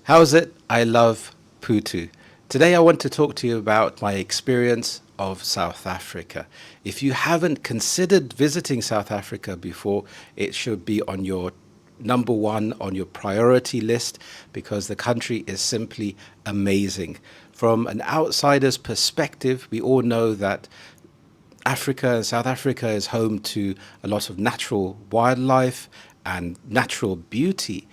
How's it? I love Putu. Today I want to talk to you about my experience of South Africa. If you haven't considered visiting South Africa before, it should be on your number one on your priority list because the country is simply amazing. From an outsider's perspective, we all know that South Africa is home to a lot of natural wildlife and natural beauty.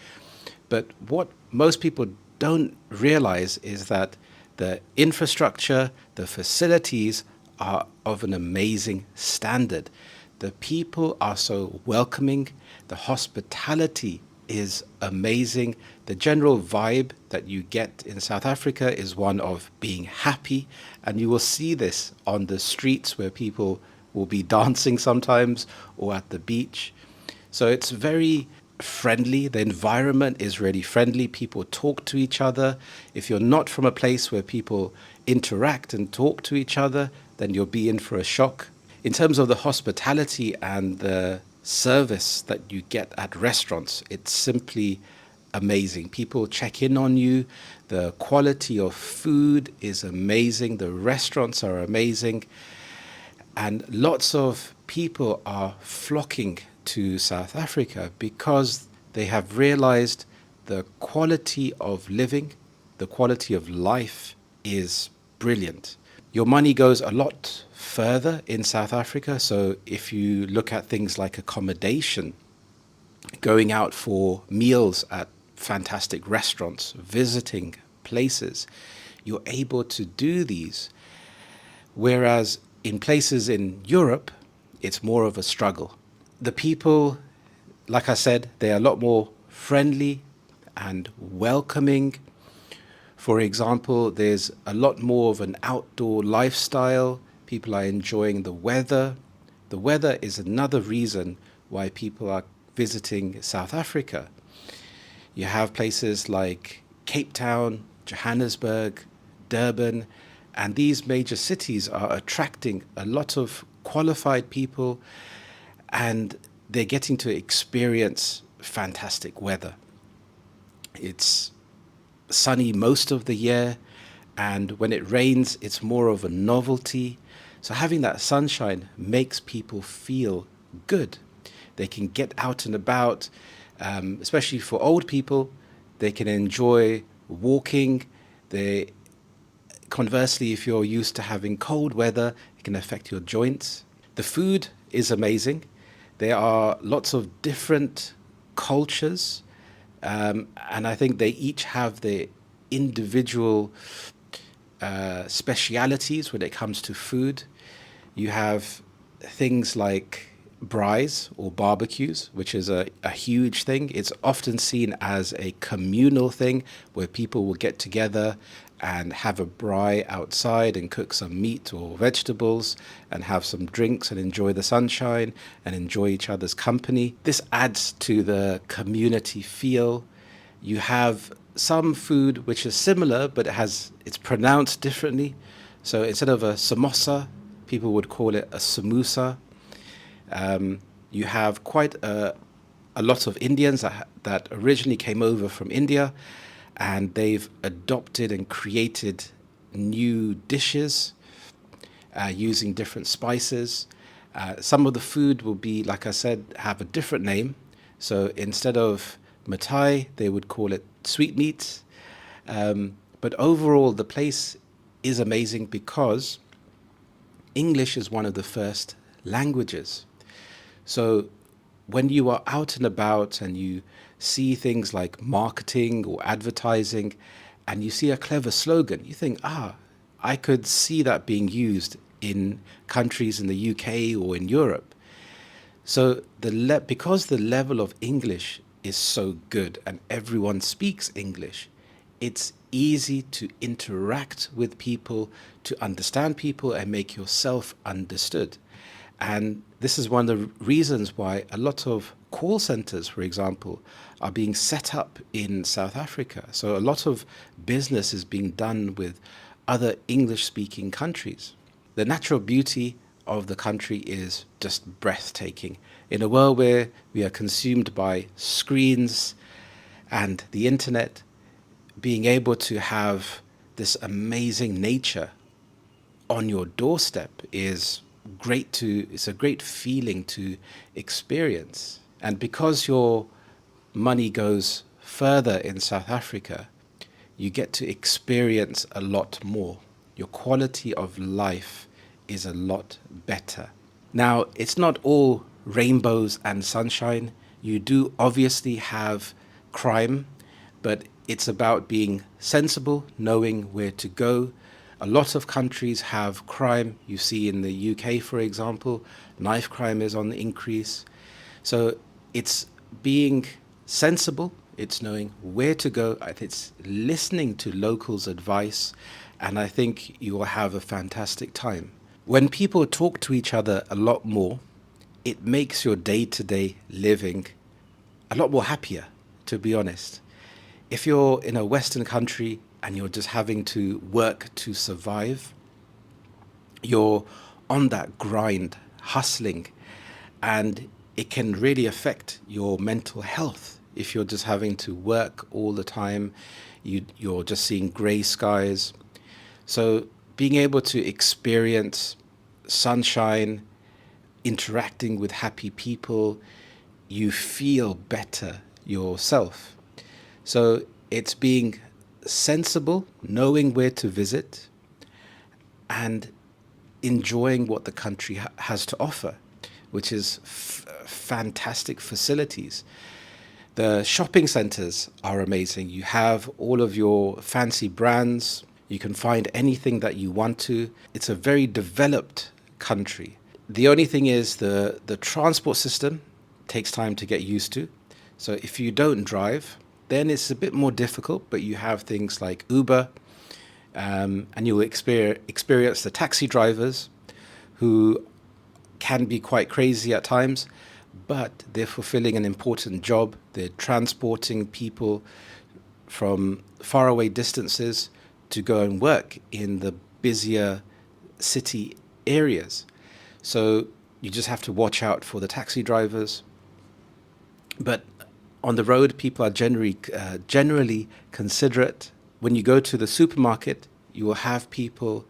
But what most people don't realize is that the infrastructure, the facilities are of an amazing standard. The people are so welcoming. The hospitality is amazing. The general vibe that you get in South Africa is one of being happy. And you will see this on the streets where people will be dancing sometimes or at the beach. So it's very friendly. The environment is really friendly. People talk to each other. If you're not from a place where people interact and talk to each other, then you'll be in for a shock. In terms of the hospitality and the service that you get at restaurants, it's simply amazing. People check in on you. The quality of food is amazing. The restaurants are amazing. And lots of people are flocking to South Africa because they have realized the quality of living, the quality of life is brilliant. Your money goes a lot further in South Africa. So if you look at things like accommodation, going out for meals at fantastic restaurants, visiting places, you're able to do these. Whereas in places in Europe, it's more of a struggle. The people, like I said, they're a lot more friendly and welcoming. For example, there's a lot more of an outdoor lifestyle. People are enjoying the weather. The weather is another reason why people are visiting South Africa. You have places like Cape Town, Johannesburg, Durban, and these major cities are attracting a lot of qualified people and they're getting to experience fantastic weather. It's sunny most of the year, and when it rains, it's more of a novelty. So having that sunshine makes people feel good. They can get out and about, especially for old people. They can enjoy walking. Conversely, if you're used to having cold weather, it can affect your joints. The food is amazing. There are lots of different cultures, and I think they each have their individual specialities when it comes to food. You have things like braais or barbecues, which is a huge thing. It's often seen as a communal thing where people will get together and have a braai outside and cook some meat or vegetables and have some drinks and enjoy the sunshine and enjoy each other's company. This adds to the community feel. You have some food which is similar, but it's pronounced differently. So instead of a samosa, people would call it a samosa. You have quite a lot of Indians that originally came over from India, and they've adopted and created new dishes using different spices. Some of the food will be, like I said, have a different name. So instead of matai, they would call it sweetmeats. But overall, the place is amazing because English is one of the first languages. So when you are out and about and you see things like marketing or advertising and you see a clever slogan, you think, I could see that being used in countries in the UK or in Europe. So because the level of English is so good and everyone speaks English, it's easy to interact with people, to understand people and make yourself understood. And this is one of the reasons why a lot of call centers, for example, are being set up in South Africa. So a lot of business is being done with other English-speaking countries. The natural beauty of the country is just breathtaking. In a world where we are consumed by screens and the internet, being able to have this amazing nature on your doorstep is it's a great feeling to experience. And because your money goes further in South Africa, you get to experience a lot more. Your quality of life is a lot better. Now, it's not all rainbows and sunshine. You do obviously have crime, but it's about being sensible, knowing where to go. A lot of countries have crime. You see in the UK, for example, knife crime is on the increase. So it's being sensible, it's knowing where to go, it's listening to locals' advice, and I think you will have a fantastic time. When people talk to each other a lot more, it makes your day to day living a lot more happier, to be honest. If you're in a Western country and you're just having to work to survive, you're on that grind, hustling, and it can really affect your mental health if you're just having to work all the time. You're just seeing grey skies. So being able to experience sunshine, interacting with happy people, you feel better yourself. So it's being sensible, knowing where to visit, and enjoying what the country has to offer, which is fantastic facilities. The shopping centers are amazing. You have all of your fancy brands. You can find anything that you want to. It's a very developed country. The only thing is the transport system takes time to get used to. So if you don't drive, then it's a bit more difficult, but you have things like Uber, and you'll experience the taxi drivers who can be quite crazy at times, but they're fulfilling an important job. They're transporting people from faraway distances to go and work in the busier city areas. So you just have to watch out for the taxi drivers. But on the road, people are generally considerate. When you go to the supermarket, you will have people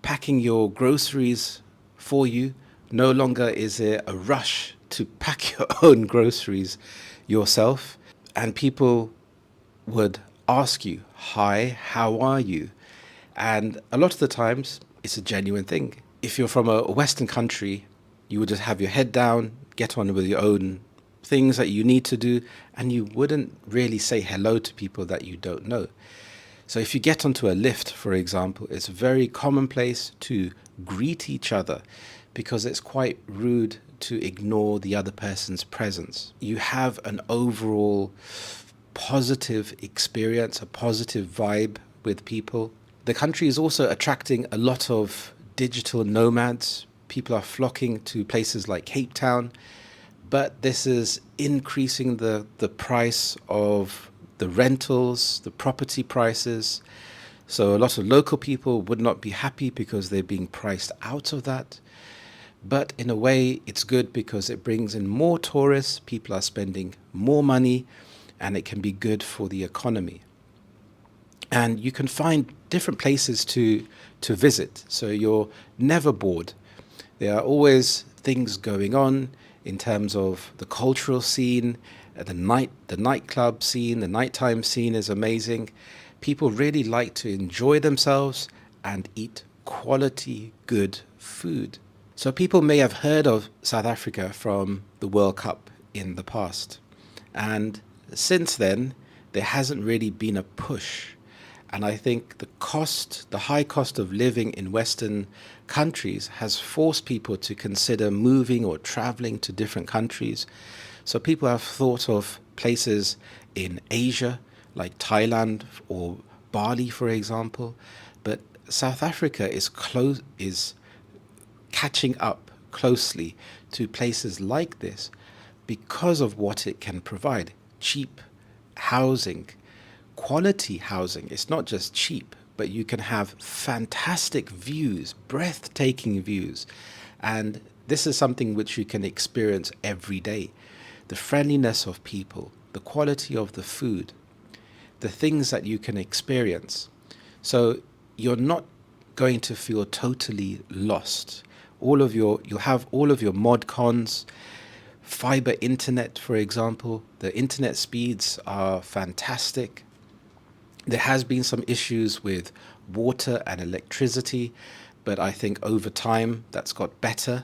packing your groceries for you. No longer is there a rush to pack your own groceries yourself. And people would ask you, "Hi, how are you?" And a lot of the times, it's a genuine thing. If you're from a Western country, you would just have your head down, get on with your own things that you need to do, and you wouldn't really say hello to people that you don't know. So if you get onto a lift, for example, it's very commonplace to greet each other because it's quite rude to ignore the other person's presence. You have an overall positive experience, a positive vibe with people. The country is also attracting a lot of digital nomads. People are flocking to places like Cape Town, but this is increasing the price of the rentals, the property prices. So a lot of local people would not be happy because they're being priced out of that. But in a way, it's good because it brings in more tourists, people are spending more money, and it can be good for the economy. And you can find different places to visit, so you're never bored. There are always things going on in terms of the cultural scene, the nightclub scene, the nighttime scene is amazing. People really like to enjoy themselves and eat quality, good food. So people may have heard of South Africa from the World Cup in the past. And since then, there hasn't really been a push. And I think the high cost of living in Western countries has forced people to consider moving or traveling to different countries. So people have thought of places in Asia, like Thailand or Bali, for example. But South Africa is catching up closely to places like this because of what it can provide. Cheap housing, quality housing. It's not just cheap, but you can have fantastic views, breathtaking views. And this is something which you can experience every day. The friendliness of people, the quality of the food, the things that you can experience. So you're not going to feel totally lost. You'll have all of your mod cons, fiber internet, for example. The internet speeds are fantastic. There has been some issues with water and electricity, but I think over time that's got better.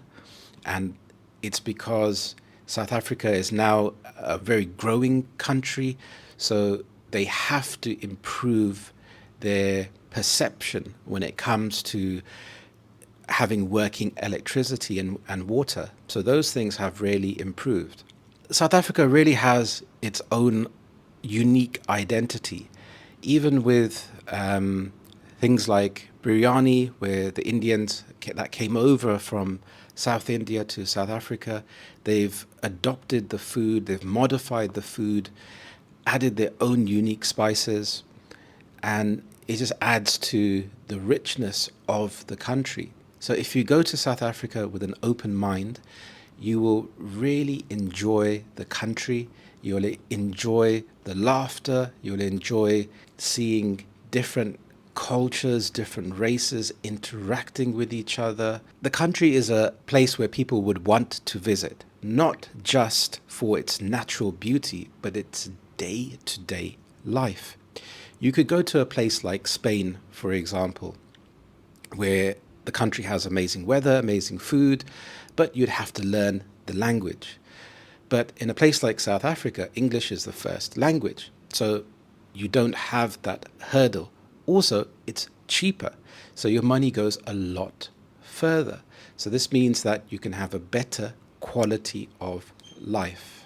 And it's because South Africa is now a very growing country, so they have to improve their perception when it comes to having working electricity and water. So those things have really improved. South Africa really has its own unique identity, even with things like biryani, where the Indians that came over from South India to South Africa, they've adopted the food, they've modified the food, added their own unique spices, and it just adds to the richness of the country. So if you go to South Africa with an open mind, you will really enjoy the country. You'll enjoy the laughter. You'll enjoy seeing different cultures, different races interacting with each other. The country is a place where people would want to visit, not just for its natural beauty, but its day-to-day life. You could go to a place like Spain, for example, where the country has amazing weather, amazing food, but you'd have to learn the language. But in a place like South Africa, English is the first language, so you don't have that hurdle. Also, it's cheaper, so your money goes a lot further. So this means that you can have a better quality of life.